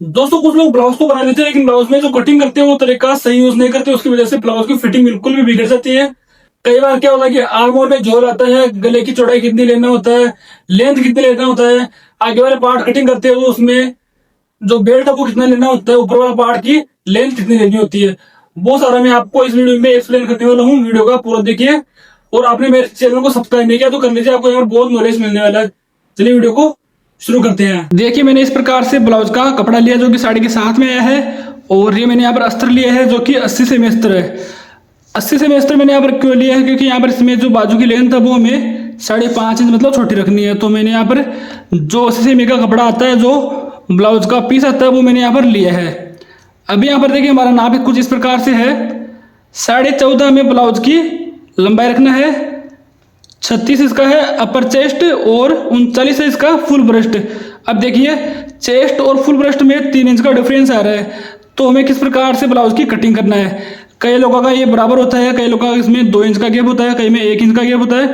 दोस्तों कुछ लोग ब्लाउज तो बना लेते हैं लेकिन ब्लाउज में जो कटिंग करते हैं वो तरीका सही यूज नहीं करते, उसकी वजह से ब्लाउज की फिटिंग बिल्कुल भी बिगड़ जाती है। कई बार क्या होता है कि आर्म होल में झोल आता है, गले की चौड़ाई कितनी लेना होता है, लेंथ कितनी लेना होता है, आगे वाले पार्ट कटिंग करते हैं तो उसमें जो बेल्ट है वो कितना लेना होता है, ऊपर वाला पार्ट की लेंथ कितनी लेनी होती है, वो सारा मैं आपको इस वीडियो में एक्सप्लेन करने वाला हूँ। वीडियो का पूरा देखिए और आपने मेरे चैनल को सब्सक्राइब नहीं किया तो कर लीजिए, आपको यहाँ पर बहुत नॉलेज मिलने वाला है। चलिए वीडियो को शुरू करते हैं। देखिए मैंने इस प्रकार से ब्लाउज का कपड़ा लिया जो कि साड़ी के साथ में आया है, और ये मैंने यहाँ पर अस्तर लिया है जो कि 80 सेमी अस्तर है। 80 सेमी अस्तर मैंने यहाँ पर क्यों लिया है, क्योंकि यहाँ पर इसमें जो बाजू की लेंथ है वो हमें 5.5 इंच मतलब छोटी रखनी है। तो मैंने यहाँ पर जो 80 सेमी का कपड़ा आता है, जो ब्लाउज का पीस आता है, वो मैंने यहाँ पर लिया है। अभी यहाँ पर देखिए हमारा नाप कुछ इस प्रकार से है। 14.5 में ब्लाउज की लंबाई रखना है, 36 इसका है अपर चेस्ट और 39 है इसका फुल ब्रेस्ट। अब देखिए चेस्ट और फुल ब्रेस्ट में 3 इंच का डिफरेंस आ रहा है, तो हमें किस प्रकार से ब्लाउज की कटिंग करना है। कई लोगों का ये बराबर होता है, कई लोगों का इसमें 2 इंच का गैप होता है, कई में 1 इंच का गैप होता है,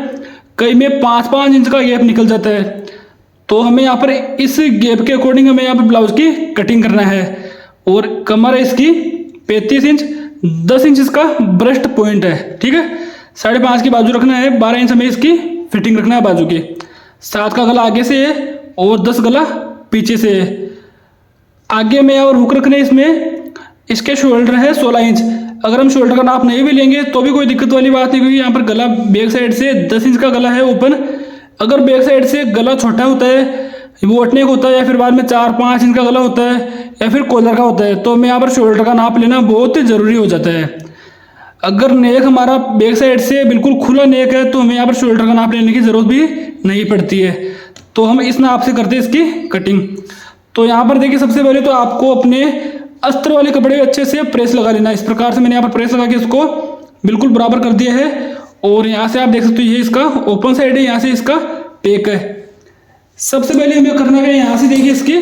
कई में 5-5 इंच का गैप निकल जाता है। तो हमें यहाँ पर इस गैप के अकॉर्डिंग हमें यहाँ पर ब्लाउज की कटिंग करना है। और कमर है इसकी 35 इंच, 10 इंच इसका ब्रेस्ट पॉइंट है, ठीक है। 5.5 की बाजू रखना है, 12 इंच हमें इसकी फिटिंग रखना है बाजू की। 7 का गला आगे से है और 10 गला पीछे से है। आगे में और हुक रखने इसमें इसके शोल्डर है 16 इंच। अगर हम शोल्डर का नाप नहीं भी लेंगे तो भी कोई दिक्कत वाली बात नहीं, क्योंकि यहाँ पर गला बैक साइड से 10 इंच का गला है ओपन। अगर बैक साइड से गला छोटा होता है, बोट नेक होता है, या फिर बाद में 4-5 इंच का गला होता है, या फिर कॉलर का होता है, तो हमें यहाँ पर शोल्डर का नाप लेना बहुत ज़रूरी हो जाता है। अगर नेक हमारा बैक साइड से बिल्कुल खुला नेक है तो हमें यहाँ पर शोल्डर का नाप लेने की ज़रूरत भी नहीं पड़ती है। तो हम इस नाप से करते हैं इसकी कटिंग। तो यहाँ पर देखिए सबसे पहले तो आपको अपने अस्तर वाले कपड़े अच्छे से प्रेस लगा लेना। इस प्रकार से मैंने यहाँ पर प्रेस लगा के इसको बिल्कुल बराबर कर दिया है। और यहाँ से आप देख सकते हो ये इसका ओपन साइड है, यहाँ से इसका पेक है। सबसे पहले हमें करना है यहाँ से देखिए इसकी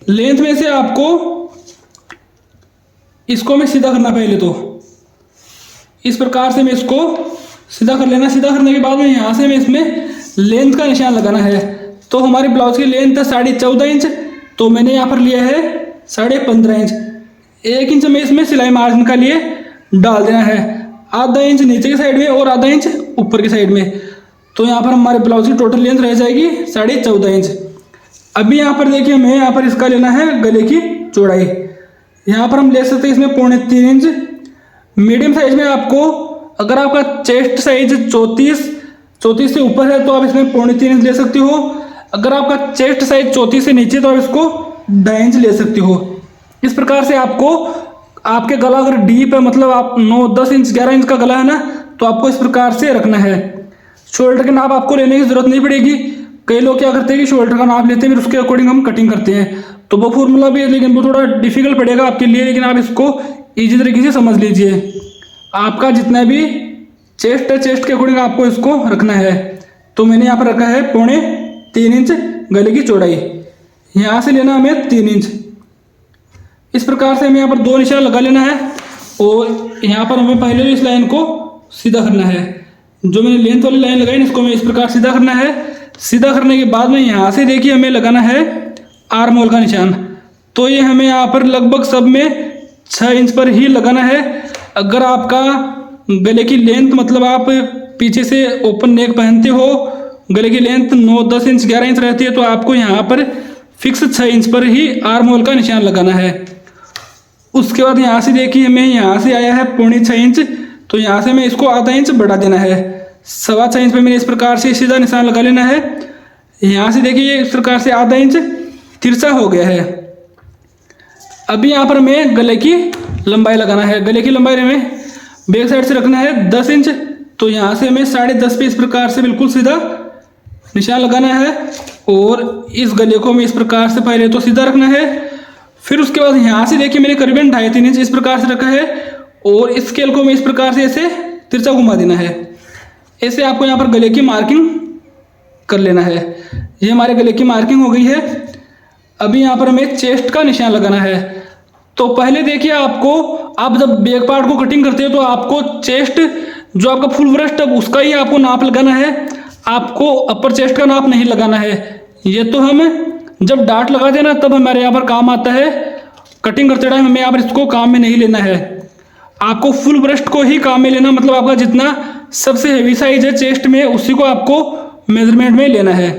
लेंथ में से आपको इसको हमें सीधा करना। पहले तो इस प्रकार से मैं इसको सीधा कर लेना। सीधा करने के बाद में यहाँ से हमें इसमें लेंथ का निशान लगाना है। तो हमारे ब्लाउज की लेंथ है 14.5 इंच, तो मैंने यहाँ पर लिया है 15.5 इंच। 1 इंच हमें इसमें सिलाई मार्जिन का लिए डाल देना है, आधा इंच नीचे की साइड में और आधा इंच ऊपर की साइड में। तो यहाँ पर हमारे ब्लाउज की टोटल लेंथ रह जाएगी 14.5 इंच। अभी यहाँ पर देखिए हमें यहाँ पर इसका लेना है गले की चौड़ाई। यहाँ पर हम ले सकते हैं इसमें 3.25 इंच। मीडियम साइज में आपको, अगर आपका चेस्ट साइज 34 से ऊपर है तो आप इसमें 3.25 इंच ले सकते हो। अगर आपका चेस्ट साइज 34 से नीचे तो आप इसको 2.5 इंच ले सकते हो। इस प्रकार से आपको, आपके गला अगर डीप है, मतलब आप 9-10 इंच 11 इंच का गला है ना, तो आपको इस प्रकार से रखना है। शोल्डर के नाप आपको लेने की जरूरत नहीं पड़ेगी। कई लोग क्या करते हैं कि शोल्डर का नाप लेते हैं फिर उसके अकॉर्डिंग हम कटिंग करते हैं, तो वो फॉर्मूला भी है लेकिन वो थोड़ा डिफिकल्ट पड़ेगा आपके लिए। लेकिन आप इसको इजी तरीके से समझ लीजिए। आपका जितना भी चेस्ट है, चेस्ट के अकॉर्डिंग आपको इसको रखना है। तो मैंने यहाँ पर रखा है 3.25 इंच गले की चौड़ाई। यहाँ से लेना हमें 3 इंच। इस प्रकार से हमें यहाँ पर 2 निशान लगा लेना है। और यहाँ पर हमें पहले इस लाइन को सीधा करना है। जो मैंने लेंथ वाली लाइन लगाई इसको हमें इस प्रकार सीधा करना है। सीधा करने के बाद में यहाँ से देखिए हमें लगाना है आर्म होल का निशान। तो ये हमें यहाँ पर लगभग सब में 6 इंच पर ही लगाना है। अगर आपका गले की लेंथ, मतलब आप पीछे से ओपन नेक पहनते हो, गले की लेंथ 9-10 इंच 11 इंच रहती है, तो आपको यहाँ पर फिक्स 6 इंच पर ही आर्म होल का निशान लगाना है। उसके बाद यहाँ से देखिए हमें यहाँ से आया है 6.25 इंच, तो यहाँ से हमें इसको आधा इंच बढ़ा देना है। 6.25 इंच पर मैंने इस प्रकार से सीधा निशान लगा लेना है। यहाँ से देखिए इस प्रकार से आधा इंच तिरछा हो गया है। अभी यहाँ पर हमें गले की लंबाई लगाना है। गले की लंबाई हमें बैक साइड से रखना है 10 इंच, तो यहाँ से हमें 10.5 पे इस प्रकार से बिल्कुल सीधा निशान लगाना है। और इस गले को हमें इस प्रकार से पहले तो सीधा रखना है। फिर उसके बाद यहाँ से देखिए मैंने करीबन 2.5-3 इंच इस प्रकार से रखा है, और इस स्केल को हमें इस प्रकार से ऐसे तिरछा घुमा देना है। ऐसे आपको यहाँ पर गले की मार्किंग कर लेना है। ये हमारे गले की मार्किंग हो गई है। अभी यहाँ पर हमें चेस्ट का निशान लगाना है। तो पहले देखिए आपको, आप जब बैक पार्ट को कटिंग करते हो तो आपको चेस्ट, जो आपका फुल ब्रेस्ट है उसका ही आपको नाप लगाना है। आपको अपर चेस्ट का नाप नहीं लगाना है। ये तो हम जब डार्ट लगाते हैं ना तब हमारे यहाँ पर काम आता है। कटिंग करते टाइम हमें यहाँ पर इसको काम में नहीं लेना है, आपको फुल ब्रेस्ट को ही काम में लेना, मतलब आपका जितना सबसे हेवी साइज है चेस्ट में उसी को आपको मेजरमेंट में लेना है।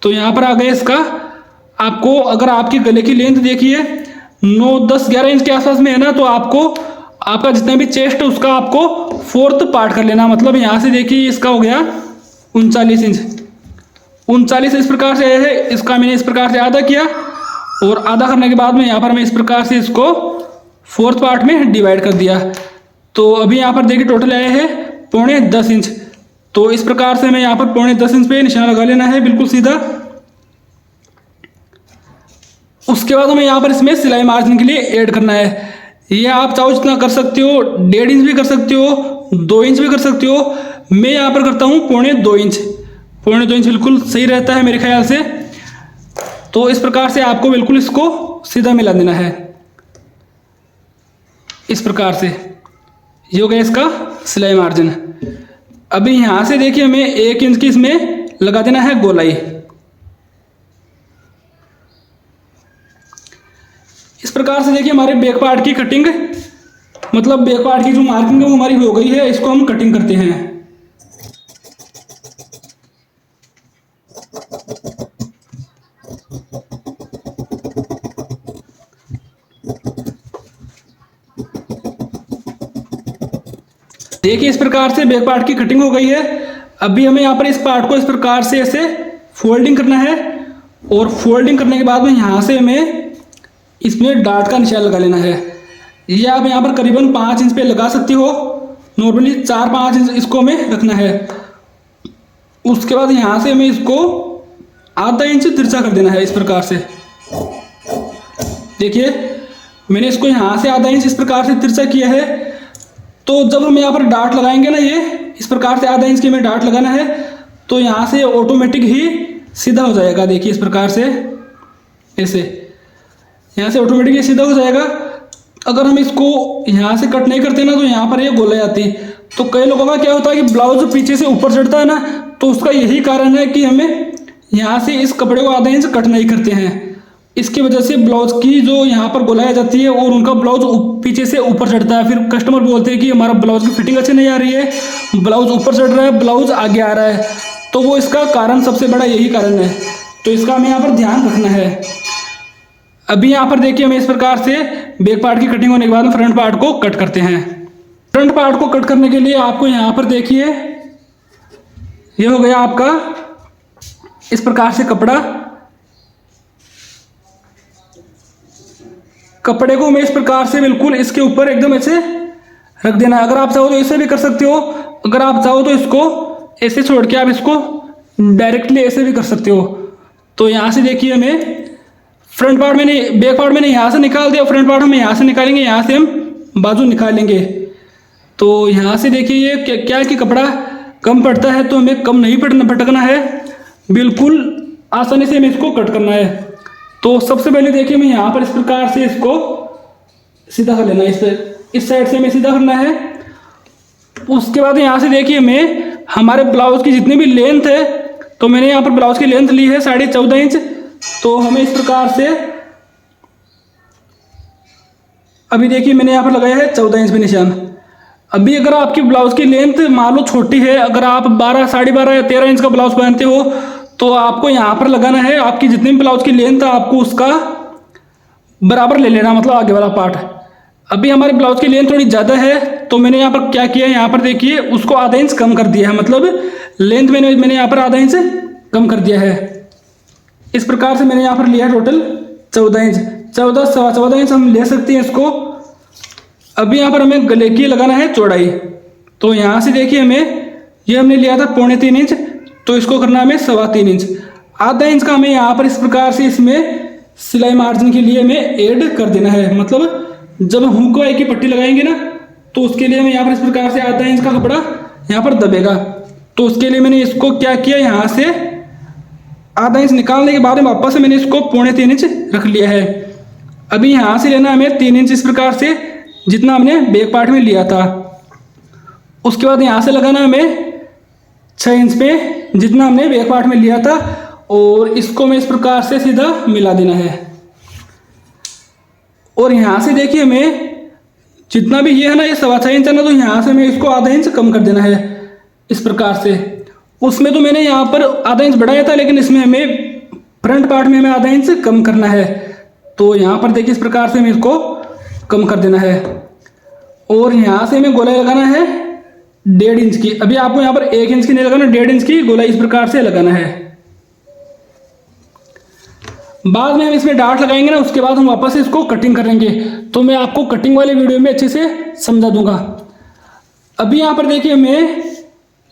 तो यहाँ पर आ गया इसका, आपको अगर आपकी गले की लेंथ देखिए 9, 10, 11 इंच के आसपास में है ना, तो आपको आपका जितना भी चेस्ट है उसका आपको 4th पार्ट कर लेना। मतलब यहाँ से देखिए इसका हो गया 39 इंच, 39 इस प्रकार से है, इसका मैंने इस प्रकार से आधा किया और आधा करने के बाद में यहाँ पर मैं इस प्रकार से इसको 4th पार्ट में डिवाइड कर दिया। तो अभी यहाँ पर देखिए टोटल आया है 9.5 इंच। तो इस प्रकार से मैं यहाँ पर 9.5 इंच पे निशान लगा लेना है बिल्कुल सीधा। उसके बाद हमें यहाँ पर इसमें सिलाई मार्जिन के लिए ऐड करना है। ये आप चाहो जितना कर सकते हो, 1.5 इंच भी कर सकते हो, 2 इंच भी कर सकते हो। मैं यहाँ पर करता हूँ 2.25 इंच, 2.25 इंच बिल्कुल सही रहता है मेरे ख्याल से। तो इस प्रकार से आपको बिल्कुल इसको सीधा मिला देना है इस प्रकार से। ये हो गया इसका सिलाई मार्जिन। अभी यहाँ से देखिए हमें 1 इंच की इसमें लगा देना है गोलाई। इस प्रकार से देखिए हमारे बैक पार्ट की कटिंग, मतलब बैक पार्ट की जो मार्किंग है वो हमारी हो गई है। इसको हम कटिंग करते हैं। देखिए इस प्रकार से बैक पार्ट की कटिंग हो गई है। अभी हमें यहाँ पर इस पार्ट को इस प्रकार से ऐसे फोल्डिंग करना है और फोल्डिंग करने के बाद में यहाँ से हमें इसमें डार्ट का निशान लगा लेना है। ये आप यहाँ पर करीबन 5 इंच पे लगा सकते हो, नॉर्मली 4-5 इंच इसको हमें रखना है। उसके बाद यहाँ से हमें इसको आधा इंच तिरछा कर देना है इस प्रकार से। देखिए मैंने इसको यहाँ से आधा इंच इस प्रकार से तिरछा किया है। तो जब हम यहाँ पर डार्ट लगाएंगे ना, ये इस प्रकार से आधा इंच की हमें डार्ट लगाना है, तो यहाँ से ऑटोमेटिक ही सीधा हो जाएगा। देखिए इस प्रकार से ऐसे यहाँ से ऑटोमेटिकली सीधा हो जाएगा। अगर हम इसको यहाँ से कट नहीं करते ना तो यहाँ पर ये गोलाई आती। तो कई लोगों का क्या होता है कि ब्लाउज पीछे से ऊपर चढ़ता है ना, तो उसका यही कारण है कि हमें यहाँ से इस कपड़े को आधा इंच कट नहीं करते हैं। इसकी वजह से ब्लाउज की जो यहाँ पर गोलाई आ जाती है और उनका ब्लाउज पीछे से ऊपर चढ़ता है। फिर कस्टमर बोलते हैं कि हमारा ब्लाउज की फिटिंग अच्छी नहीं आ रही है, ब्लाउज ऊपर चढ़ रहा है, ब्लाउज आगे आ रहा है। तो वो इसका कारण सबसे बड़ा यही कारण है। तो इसका हमें यहाँ पर ध्यान रखना है। अभी यहाँ पर देखिए हमें इस प्रकार से बैक पार्ट की कटिंग होने के बाद फ्रंट पार्ट को कट करते हैं। फ्रंट पार्ट को कट करने के लिए आपको यहाँ पर देखिए ये हो गया आपका इस प्रकार से कपड़े को हमें इस प्रकार से बिल्कुल इसके ऊपर एकदम ऐसे रख देना है। अगर आप चाहो तो ऐसे भी कर सकते हो, अगर आप चाहो तो इसको ऐसे छोड़ के आप इसको डायरेक्टली ऐसे भी कर सकते हो। तो यहाँ से देखिए हमें फ्रंट पार्ट मैंने बैक पार्ट मैंने यहाँ से निकाल दिया, फ्रंट पार्ट हम यहाँ से निकालेंगे, यहाँ से हम बाजू निकालेंगे। तो यहाँ से देखिए ये क्या है कि कपड़ा कम पड़ता है, तो हमें कम नहीं पटकना है, बिल्कुल आसानी से हमें इसको कट करना है। तो सबसे पहले देखिए मैं यहाँ पर इस प्रकार से इसको सीधा कर लेना है, इस साइड से हमें सीधा करना है। उसके बाद यहाँ से देखिए हमें हमारे ब्लाउज की जितनी भी लेंथ है, तो मैंने यहाँ पर ब्लाउज की लेंथ ली है 14.5 इंच। तो हमें इस प्रकार से अभी देखिए मैंने यहाँ पर लगाया है 14 इंच पे निशान। अभी अगर आपकी ब्लाउज की लेंथ मान लो छोटी है, अगर आप 12, 12.5 या 13 इंच का ब्लाउज पहनते हो, तो आपको यहाँ पर लगाना है आपकी जितनी भी ब्लाउज की लेंथ है आपको उसका बराबर ले लेना, मतलब आगे वाला पार्ट। अभी हमारे ब्लाउज की लेंथ थोड़ी ज़्यादा है, तो मैंने यहाँ पर क्या किया, यहाँ पर देखिए उसको आधा इंच कम कर दिया है, मतलब लेंथ मैंने यहाँ पर आधा इंच कम कर दिया है। इस प्रकार से मैंने यहाँ पर लिया टोटल 14 इंच, 14 इंच हम ले सकते हैं इसको। अभी यहाँ पर हमें गले की लगाना है चौड़ाई। तो यहाँ से देखिए हमें ये हमने लिया था 3.25 इंच, तो इसको करना हमें 3.25 इंच। आधा इंच का हमें यहाँ पर इस प्रकार से इसमें सिलाई मार्जिन के लिए हमें ऐड कर देना है। मतलब जब हुक वाई की पट्टी लगाएंगे ना, तो उसके लिए हमें यहाँ पर इस प्रकार से आधा इंच का कपड़ा यहाँ पर दबेगा। तो उसके लिए मैंने इसको क्या किया, यहाँ से आधा इंच निकालने के बाद में वापस से मैंने इसको 3.25 इंच रख लिया है। अभी यहाँ से लेना हमें 3 इंच इस प्रकार से, जितना हमने बैक पार्ट में लिया था। उसके बाद यहाँ से लगाना हमें 6 इंच पे, जितना हमने बैक पार्ट में लिया था। और इसको मैं इस प्रकार से सीधा मिला देना है। और यहाँ से देखिए हमें जितना भी ये है ना, ये 6.25 इंच है ना, तो यहाँ से हमें इसको आधा इंच कम कर देना है इस प्रकार से। उसमें तो मैंने यहाँ पर आधा इंच बढ़ाया था, लेकिन इसमें हमें फ्रंट पार्ट में हमें आधा इंच कम करना है। तो यहाँ पर देखिए इस प्रकार से हमें इसको कम कर देना है। और यहाँ से हमें गोलाई लगाना है 1.5 इंच की। अभी आपको यहाँ पर 1 इंच की नहीं लगाना, 1.5 इंच की गोलाई इस प्रकार से लगाना है। बाद में हम इसमें डार्ट लगाएंगे ना, उसके बाद हम वापस इसको कटिंग करेंगे, तो मैं आपको कटिंग वाले वीडियो में अच्छे से समझा दूंगा। अभी यहाँ पर देखिए हमें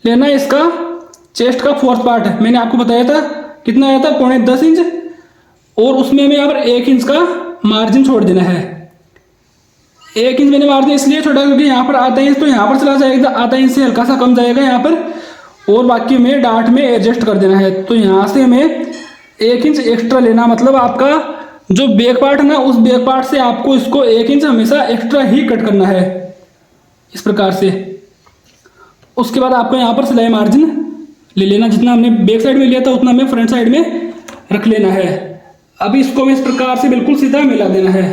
लेना है इसका चेस्ट का 4th पार्ट है। मैंने आपको बताया था कितना आया था, 9.5 इंच, और उसमें हमें यहाँ पर 1 इंच का मार्जिन छोड़ देना है। 1 इंच मैंने मार्जिन इसलिए छोड़ा क्योंकि यहाँ पर आधा इंच तो यहाँ पर चला जाएगा, आधा इंच से हल्का सा कम जाएगा यहाँ पर, और बाकी हमें डार्ट में एडजस्ट कर देना है। तो यहाँ से हमें 1 इंच एक्स्ट्रा लेना, मतलब आपका जो बैक पार्ट है ना, उस बैक पार्ट से आपको इसको 1 इंच हमेशा एक्स्ट्रा ही कट करना है इस प्रकार से। उसके बाद आपको यहाँ पर सिलाई मार्जिन ले लेना, जितना हमने बैक साइड में लिया था उतना हमें फ्रंट साइड में रख लेना है। अभी इसको हमें इस प्रकार से बिल्कुल सीधा मिला देना है।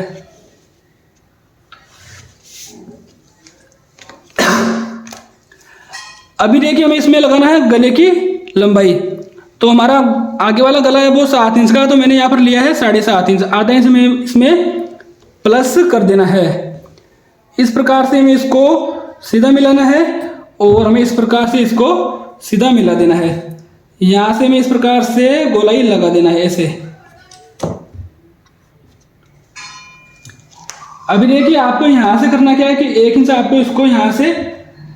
अभी देखिए हमें इसमें लगाना है गले की लंबाई। तो हमारा आगे वाला गला है वो 7 इंच का, तो मैंने यहाँ पर लिया है 7.5 इंच। आधा इंच में इसमें प्लस कर देना है। इस प्रकार से हमें इसको सीधा मिलाना है और हमें इस प्रकार से इसको सीधा मिला देना है। यहाँ से हमें इस प्रकार से गोलाई लगा देना है ऐसे। अभी देखिए आपको यहाँ से करना क्या है कि 1 इंच आपको इसको यहाँ से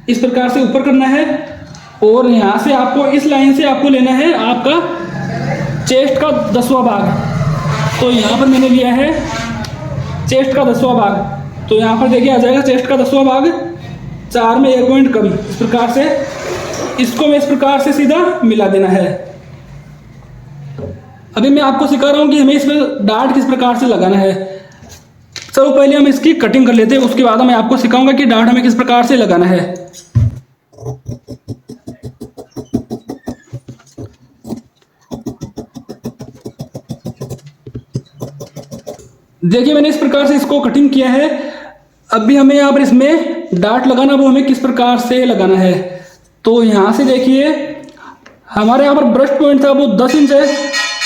इस प्रकार से ऊपर करना है, और यहाँ से आपको इस लाइन से आपको लेना है आपका चेस्ट का 10वां भाग। तो यहाँ पर मैंने लिया है चेस्ट का 10वां भाग। तो यहाँ पर देखिए आ जाएगा चेस्ट का 10वां भाग, 4 में 1 पॉइंट कम। इस प्रकार से इसको मैं इस प्रकार से सीधा मिला देना है। अभी मैं आपको सिखा रहा हूँ कि हमें इसमें डार्ट किस प्रकार से लगाना है। चलो पहले हम इसकी कटिंग कर लेते हैं, उसके बाद मैं आपको सिखाऊंगा कि डार्ट हमें किस प्रकार से लगाना है। देखिए मैंने इस प्रकार से इसको कटिंग किया है। अभी हमें यहाँ पर इसमें डार्ट लगाना, वो हमें किस प्रकार से लगाना है। तो यहाँ से देखिए हमारे यहाँ पर ब्रस्ट पॉइंट था वो 10 इंच है,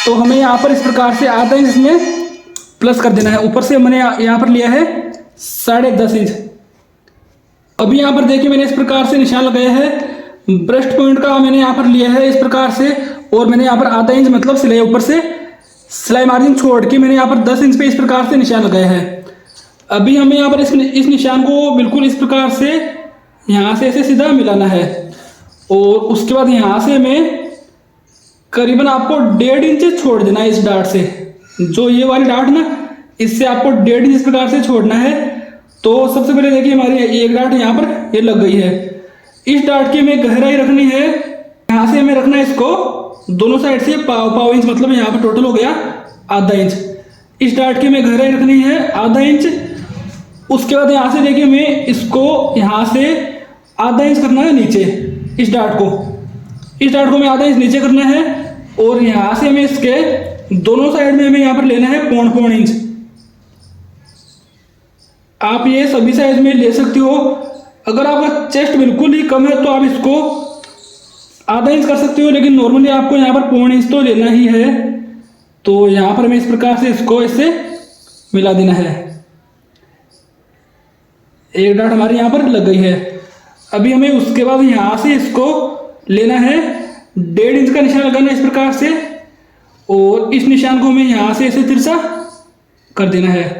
तो हमें यहाँ पर इस प्रकार से आधा इंच इसमें प्लस कर देना है। ऊपर से मैंने यहाँ पर लिया है 10.5 इंच। अभी यहाँ पर देखिए मैंने इस प्रकार से निशान लगाया है। ब्रस्ट पॉइंट का मैंने यहाँ पर लिया है इस प्रकार से, और मैंने यहाँ पर आधा इंच मतलब सिलाई ऊपर से सिलाई मार्जिन छोड़ के मैंने यहाँ पर 10 इंच पे इस प्रकार से निशान लगाया है। अभी हमें यहाँ पर इस निशान को बिल्कुल इस प्रकार से यहाँ से ऐसे सीधा मिलाना है, और उसके बाद यहाँ से हमें करीबन आपको 1.5 इंच छोड़ देना है इस डार्ट से। जो ये वाली डार्ट ना, इससे आपको 1.5 इंच इस प्रकार से छोड़ना है। तो सबसे पहले देखिए हमारी एक डार्ट यहाँ पर ये लग गई है। इस डार्ट की हमें गहराई रखनी है, यहाँ से हमें रखना है इसको दोनों साइड से पाव इंच, मतलब यहाँ पर टोटल हो गया आधा इंच। इस डार्ट की हमें गहराई रखनी है आधा इंच। उसके बाद यहाँ से देखिए हमें इसको यहाँ से आधा इंच करना है नीचे। इस डार्ट को हमें आधा इंच नीचे करना है, और यहाँ से हमें इसके दोनों साइड में हमें यहाँ पर लेना है 0.5 इंच। आप ये सभी साइज में ले सकते हो। अगर आपका चेस्ट बिल्कुल ही कम है तो आप इसको आधा इंच कर सकते हो, लेकिन नॉर्मली आपको यहाँ पर 0.5 इंच तो लेना ही है। तो यहाँ पर हमें इस प्रकार से इसको ऐसे मिला देना है। एक डार्ट हमारी यहाँ पर लग गई है। अभी हमें उसके बाद यहाँ से इसको लेना है 1.5 इंच का निशान लगाना है इस प्रकार से, और इस निशान को हमें यहाँ से ऐसे तिरछा कर देना है।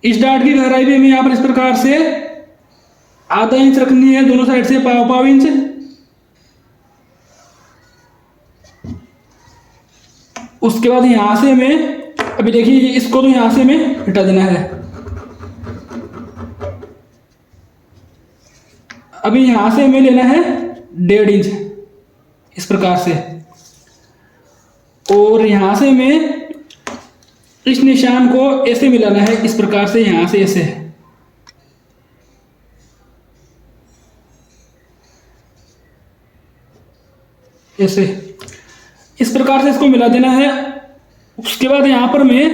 इस डार्ट की गहराई भी हमें यहाँ पर इस प्रकार से आधा इंच रखनी है, दोनों साइड से पाव इंच। उसके बाद यहां से हमें अभी देखिए इसको तो यहां से हमें हटा देना है। अभी यहां से हमें लेना है 1.5 इंच इस प्रकार से, और यहां से हमें इस निशान को ऐसे मिलाना है इस प्रकार से, यहां से ऐसे। ऐसे इस प्रकार से इसको मिला देना है। उसके बाद यहाँ पर मैं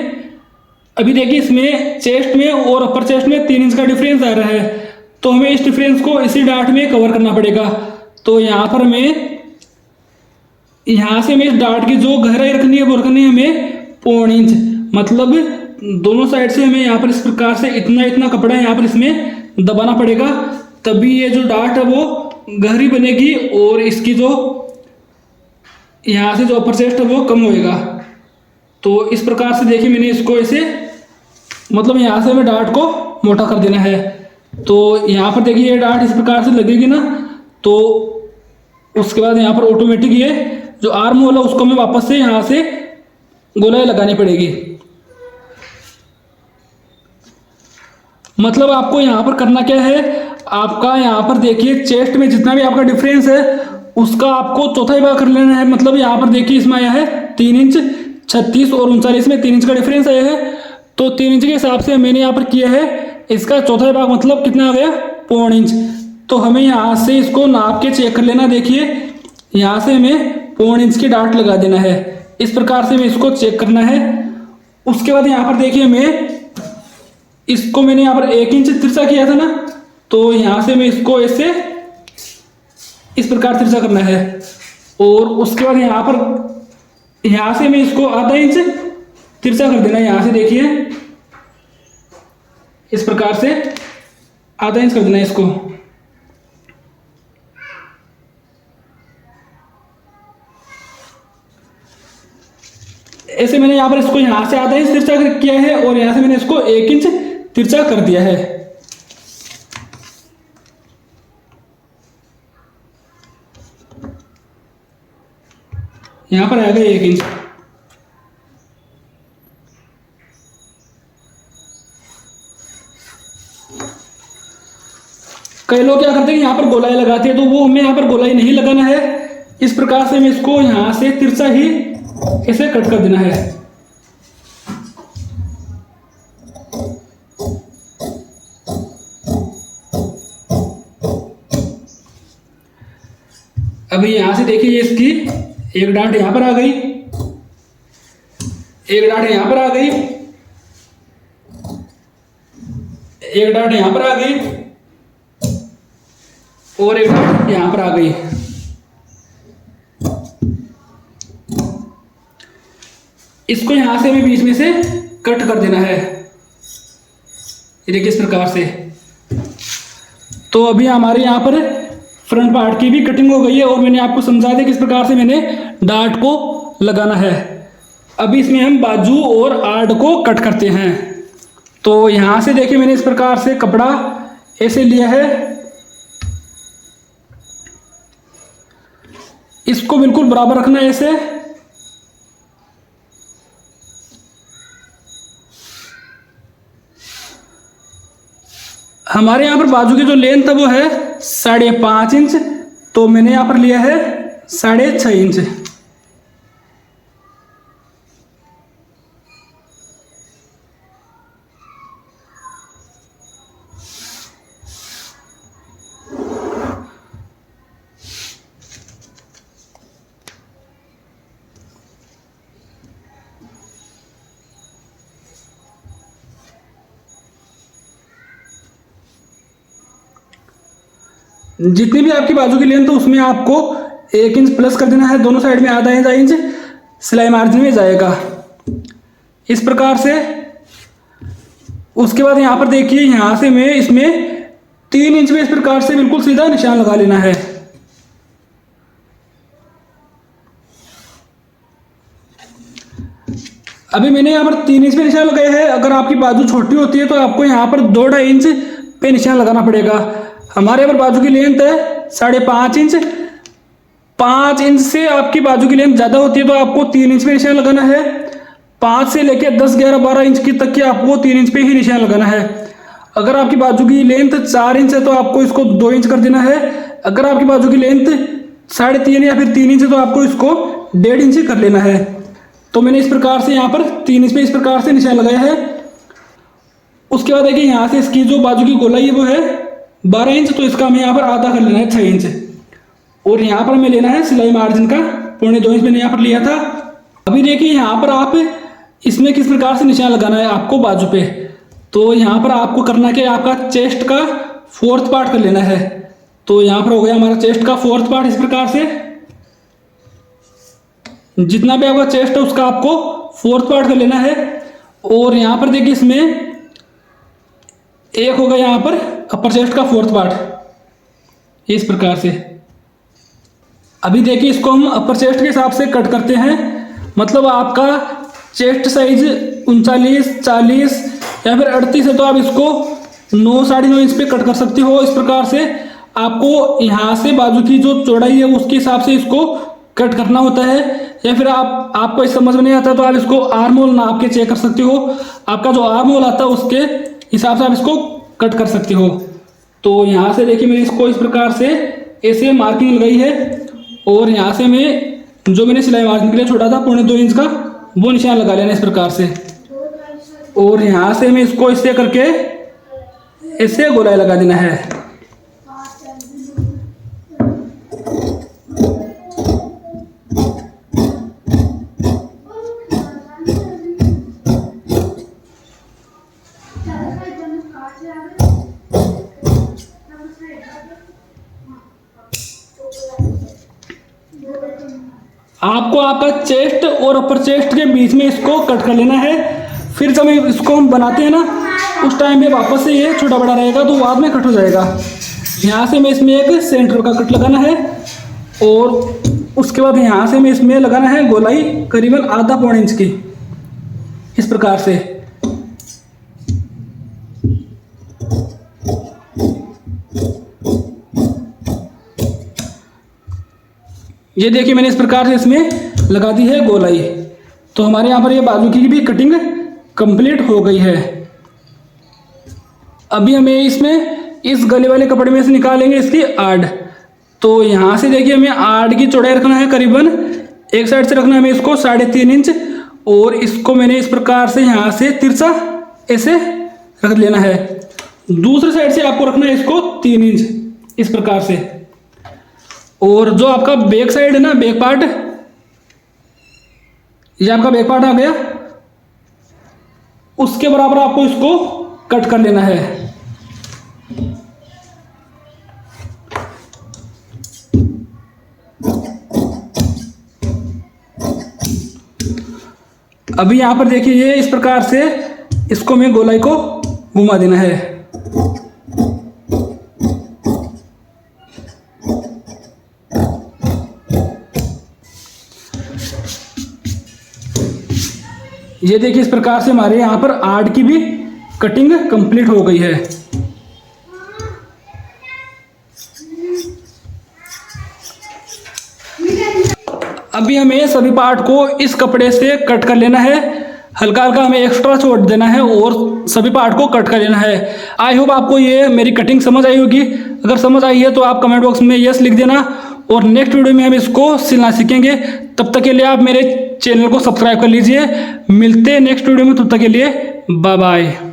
अभी देखिए इसमें चेस्ट में और अपर चेस्ट में 3 इंच का डिफरेंस आ रहा है, तो हमें इस डिफरेंस को इसी डार्ट में कवर करना पड़ेगा। तो यहाँ पर मैं यहाँ से मैं इस डार्ट की जो गहराई रखनी है वो रखनी है हमें 0.5 इंच, मतलब दोनों साइड से हमें यहाँ पर इस प्रकार से इतना कपड़ा यहाँ पर इसमें दबाना पड़ेगा, तभी ये जो डार्ट है वो गहरी बनेगी और इसकी जो यहाँ से जो अपर चेस्ट है वो कम होएगा। तो इस प्रकार से देखिए मैंने इसको ऐसे मतलब यहाँ से हमें डार्ट को मोटा कर देना है। तो यहाँ पर देखिए ये डार्ट इस प्रकार से लगेगी ना, तो उसके बाद यहाँ पर ऑटोमेटिक ये जो आर्म होल है उसको हमें वापस से यहाँ से गोलाई लगानी पड़ेगी। मतलब आपको यहाँ पर करना क्या है, आपका यहाँ पर देखिए चेस्ट में जितना भी आपका डिफरेंस है उसका आपको चौथाई भाग कर लेना है। मतलब यहाँ पर देखिए इसमें आया है 3 इंच 36 और 39 में 3 इंच का डिफरेंस आया है, तो 3 इंच के हिसाब से मैंने यहाँ पर किया है इसका चौथाई भाग, मतलब कितना आ गया 0.5 इंच। तो हमें यहाँ से इसको नाप के चेक कर लेना। देखिए यहाँ से हमें 0.5 इंच की डार्ट लगा देना है, इस प्रकार से हमें इसको चेक करना है। उसके बाद यहाँ पर देखिए मैं इसको मैंने यहाँ पर 1 इंच तिरछा किया था ना, तो यहाँ से मैं इसको ऐसे इस प्रकार तिरछा करना है और उसके बाद यहाँ से मैं इसको आधा इंच तिरछा कर देना है। यहाँ से देखिए इस प्रकार से आधा इंच कर देना है इसको। ऐसे मैंने यहाँ पर इसको यहाँ से आधा इंच तिरछा किया है और यहाँ से मैंने इसको 1 इंच तिरछा कर दिया है। यहाँ पर आएगा 1 इंच। कई लोग क्या करते हैं यहाँ पर गोलाई लगाते हैं, तो वो हमें यहाँ पर गोलाई नहीं लगाना है। इस प्रकार से हमें इसको यहाँ से तिरछा ही ऐसे कट कर देना है। अभी यहाँ से देखिए ये इसकी एक डांट यहाँ पर आ गई, एक डांट यहाँ पर आ गई, एक डांट यहाँ पर आ गई और एक डांट यहाँ पर आ गई। इसको यहां से हमें बीच में से कट कर देना है, ये देखिए इस प्रकार से। तो अभी हमारे यहाँ पर फ्रंट पार्ट की भी कटिंग हो गई है और मैंने आपको समझा दिया किस प्रकार से मैंने डार्ट को लगाना है। अभी इसमें हम बाजू और आर्ट को कट करते हैं। तो यहाँ से देखिए मैंने इस प्रकार से कपड़ा ऐसे लिया है, इसको बिल्कुल बराबर रखना है ऐसे। हमारे यहाँ पर बाजू की जो लेंथ है वो है 5.5 इंच, तो मैंने यहाँ पर लिया है 6.5 इंच। जितनी भी आपकी बाजू की लेंथ है उसमें आपको 1 इंच प्लस कर देना है, दोनों साइड में आधा इंच सिलाई मार्जिन में जाएगा इस प्रकार से। उसके बाद यहाँ पर देखिए यहाँ से मैं इसमें 3 इंच में इस प्रकार से बिल्कुल सीधा निशान लगा लेना है। अभी मैंने यहाँ पर 3 इंच पे निशान लगाया है। अगर आपकी बाजू छोटी होती है तो आपको यहाँ पर 2.5 इंच पे निशान लगाना पड़ेगा। हमारे यहाँ पर बाजू की लेंथ है 5.5 इंच, 5 इंच से आपकी बाजू की लेंथ ज़्यादा होती है तो आपको 3 इंच पे निशान लगाना है। 5 से लेकर 10, 11, 12 इंच की तक की आपको 3 इंच पे ही निशान लगाना है। अगर आपकी बाजू की लेंथ 4 इंच है तो आपको इसको 2 इंच कर देना है। अगर आपकी बाजू की लेंथ 3.5 या फिर 3 इंच है तो आपको इसको 1.5 इंच कर लेना है। तो मैंने इस प्रकार से यहाँ पर 3 इंच पे इस प्रकार से निशान लगाया है। उसके बाद देखिए यहाँ से इसकी जो बाजू की गोलाई है वो है 12 इंच, तो इसका हमें यहाँ पर आधा कर लेना है 6 इंच। और यहाँ पर हमें लेना है सिलाई मार्जिन का 2.25 इंच मैंने यहाँ पर लिया था। अभी देखिए यहाँ पर आप इसमें किस प्रकार से निशान लगाना है आपको बाजू पे। तो यहाँ पर आपको करना क्या है, आपका चेस्ट का 4th पार्ट कर लेना है। तो यहाँ पर हो गया हमारा चेस्ट का 4th पार्ट। इस प्रकार से जितना भी आपका चेस्ट है उसका आपको 4th पार्ट कर लेना है। और यहाँ पर देखिए इसमें एक होगा यहाँ पर अपर चेस्ट का 4th पार्ट इस प्रकार से। अभी देखिए इसको हम अपर चेस्ट के हिसाब से कट करते हैं। मतलब आपका चेस्ट साइज 39, 40 या फिर 38 है तो आप इसको 9, 9.5 इंच पे कट कर सकते हो। इस प्रकार से आपको यहाँ से बाजू की जो चौड़ाई है उसके हिसाब से इसको कट करना होता है। या फिर आपको इस समझ में नहीं आता तो आप इसको आर्म होल नाप के चेक कर सकते हो। आपका जो आर्म होल आता है उसके हिसाब से आप इसको कट कर सकते हो। तो यहाँ से देखिए मैंने इसको इस प्रकार से ऐसे मार्किंग लगाई है। और यहाँ से मैं जो मैंने सिलाई मार्किंग के लिए छोड़ा था 2.25 इंच का वो निशान लगा लेना इस प्रकार से। और यहाँ से मैं इसको ऐसे करके ऐसे गोलाई लगा देना है। आपको आपका चेस्ट और अपर चेस्ट के बीच में इसको कट कर लेना है। फिर जब इसको हम बनाते हैं ना उस टाइम पे वापस से ये छोटा बड़ा रहेगा तो बाद में कट हो जाएगा। यहाँ से मैं इसमें एक सेंटर का कट लगाना है और उसके बाद यहाँ से मैं इसमें लगाना है गोलाई करीबन आधा पौने इंच की इस प्रकार से। ये देखिए मैंने इस प्रकार से इसमें लगा दी है गोलाई। तो हमारे यहाँ पर ये बाजू की भी कटिंग कंप्लीट हो गई है। अभी हमें इसमें इस गले वाले कपड़े में से निकालेंगे इसकी आड़। तो यहाँ से देखिए हमें आड़ की चौड़ाई रखना है करीबन एक साइड से रखना है हमें इसको 3.5 इंच। और इसको मैंने इस प्रकार से यहाँ से तिरछा ऐसे रख लेना है। दूसरी साइड से आपको रखना है इसको 3 इंच इस प्रकार से। और जो आपका बैक साइड है ना, बैक पार्ट, ये आपका बैक पार्ट आ गया, उसके बराबर आपको इसको कट कर लेना है। अभी यहां पर देखिए ये इस प्रकार से इसको मैं गोलाई को घुमा देना है। ये देखिए इस प्रकार से हमारे यहाँ पर आड़ की भी कटिंग कंप्लीट हो गई है। अभी हमें सभी पार्ट को इस कपड़े से कट कर लेना है। हल्का हल्का हमें एक्स्ट्रा छोड़ देना है और सभी पार्ट को कट कर लेना है। आई होप आपको ये मेरी कटिंग समझ आई होगी। अगर समझ आई है तो आप कमेंट बॉक्स में यस लिख देना। और नेक्स्ट वीडियो में हम इसको सिलना सीखेंगे। तब तक के लिए आप मेरे चैनल को सब्सक्राइब कर लीजिए। मिलते हैं नेक्स्ट वीडियो में, तब तक के लिए बाय बाय।